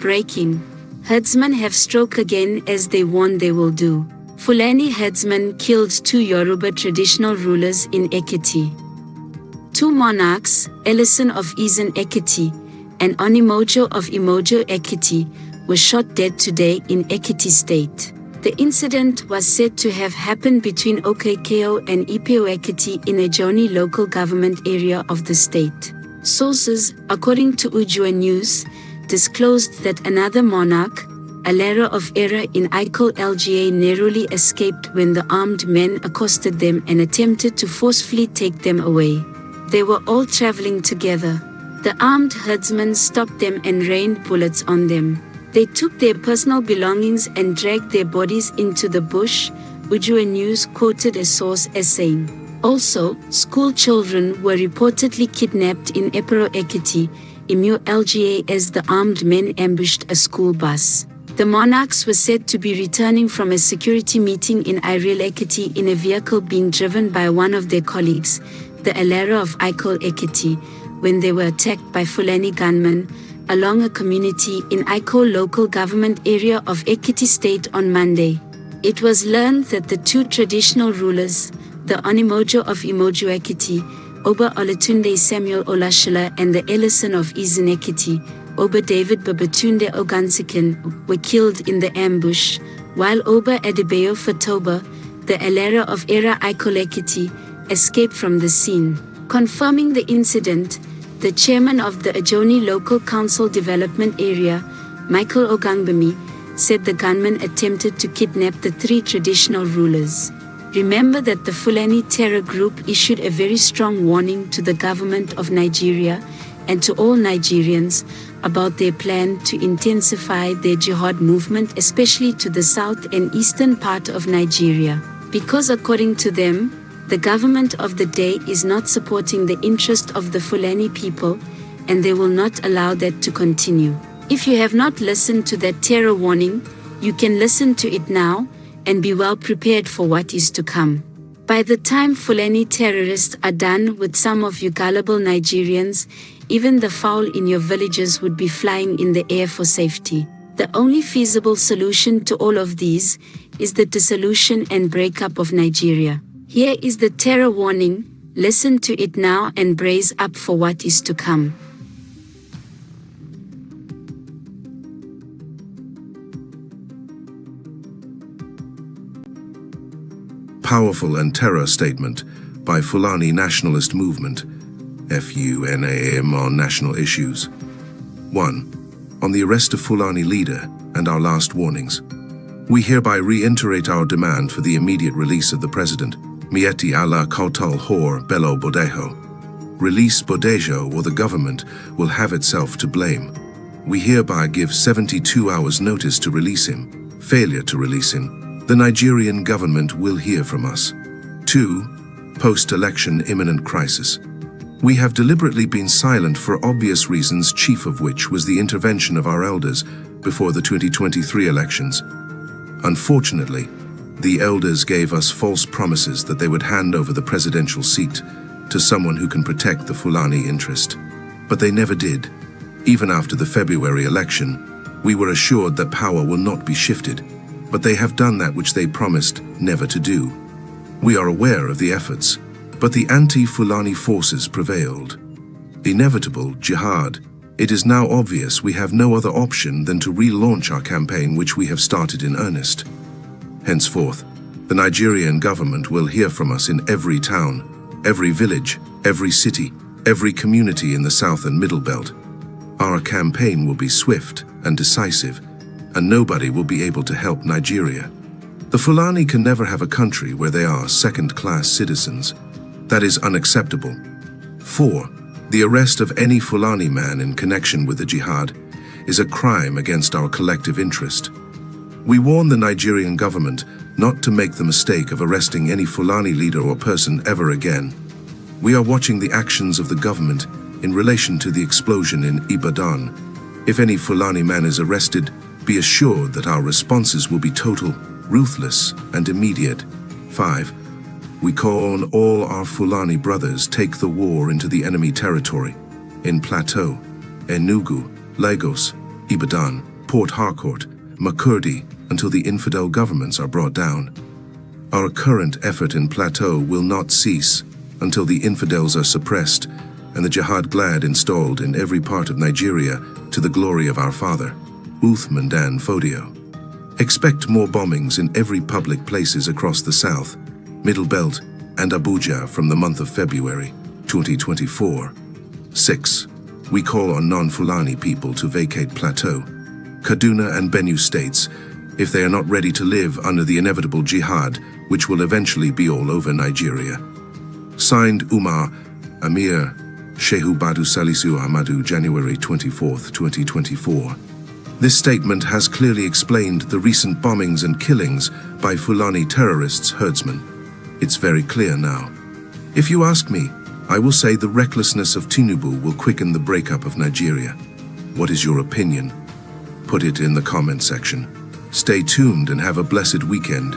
Breaking. Herdsmen have struck again as they warn they will do. Fulani herdsmen killed 2 Yoruba traditional rulers in Ekiti. 2 monarchs, Ellison of Ezen Ekiti and Onimojo of Imojo Ekiti, were shot dead today in Ekiti State. The incident was said to have happened between Okekeo and Ipeo Ekiti in a Joni local government area of the state. Sources, according to Ujua News, disclosed that another monarch, Alera of Era in Iko Lga, narrowly escaped when the armed men accosted them and attempted to forcefully take them away. They were all traveling together. The armed herdsmen stopped them and rained bullets on them. They took their personal belongings and dragged their bodies into the bush, Ujua News quoted a source as saying. Also, school children were reportedly kidnapped in Epero Ekiti, Imo Lga, as the armed men ambushed a school bus. The monarchs were said to be returning from a security meeting in Iril Ekiti in a vehicle being driven by one of their colleagues, the Alera of Iko Ekiti, when they were attacked by Fulani gunmen along a community in Iko local government area of Ekiti State on Monday. It was learned that the 2 traditional rulers, the Onimojo of Imojo Ekiti, Oba Olatunde Samuel Olashila, and the Ellison of Ezen Ekiti, Oba David Babatunde Ogansikin, were killed in the ambush, while Oba Adebayo Fatoba, the Alera of Era Iko Ekiti, escaped from the scene. Confirming the incident, the chairman of the Ajoni Local Council Development Area, Michael Ogangbami, said the gunmen attempted to kidnap the 3 traditional rulers. Remember that the Fulani terror group issued a very strong warning to the government of Nigeria and to all Nigerians about their plan to intensify their jihad movement, especially to the south and eastern part of Nigeria. Because according to them, the government of the day is not supporting the interest of the Fulani people, and they will not allow that to continue. If you have not listened to that terror warning, you can listen to it now and be well prepared for what is to come. By the time Fulani terrorists are done with some of you gullible Nigerians, even the fowl in your villages would be flying in the air for safety. The only feasible solution to all of these is the dissolution and breakup of Nigeria. Here is the terror warning. Listen to it now and brace up for what is to come. Powerful and Terror Statement by Fulani Nationalist Movement, FUNAM, on national issues. 1. On the arrest of Fulani leader and our last warnings. We hereby reiterate our demand for the immediate release of the President, Mieti Allah Kautal Hor Bello Bodejo. Release Bodejo or the government will have itself to blame. We hereby give 72 hours notice to release him. Failure to release him, the Nigerian government will hear from us. 2. Post-election imminent crisis. We have deliberately been silent for obvious reasons, chief of which was the intervention of our elders before the 2023 elections. Unfortunately, the elders gave us false promises that they would hand over the presidential seat to someone who can protect the Fulani interest. But they never did. Even after the February election, we were assured that power will not be shifted, but they have done that which they promised never to do. We are aware of the efforts, but the anti-Fulani forces prevailed. Inevitable jihad. It is now obvious we have no other option than to relaunch our campaign, which we have started in earnest. Henceforth, the Nigerian government will hear from us in every town, every village, every city, every community in the South and Middle Belt. Our campaign will be swift and decisive, and nobody will be able to help Nigeria. The Fulani can never have a country where they are second-class citizens. That is unacceptable. 4. The arrest of any Fulani man in connection with the jihad is a crime against our collective interest. We warn the Nigerian government not to make the mistake of arresting any Fulani leader or person ever again. We are watching the actions of the government in relation to the explosion in Ibadan. If any Fulani man is arrested, be assured that our responses will be total, ruthless, and immediate. 5. We call on all our Fulani brothers take the war into the enemy territory, in Plateau, Enugu, Lagos, Ibadan, Port Harcourt, Makurdi, until the infidel governments are brought down. Our current effort in Plateau will not cease until the infidels are suppressed and the Jihad Glad installed in every part of Nigeria to the glory of our father, Uthman Dan Fodio. Expect more bombings in every public places across the South, Middle Belt, and Abuja from the month of February 2024. 6. We call on non-Fulani people to vacate Plateau, Kaduna and Benue states if they are not ready to live under the inevitable jihad, which will eventually be all over Nigeria. Signed Umar Amir Shehu Badu Salisu Ahmadu, January 24, 2024. This statement has clearly explained the recent bombings and killings by Fulani terrorists herdsmen. It's very clear now. If you ask me, I will say the recklessness of Tinubu will quicken the breakup of Nigeria. What is your opinion? Put it in the comment section. Stay tuned and have a blessed weekend.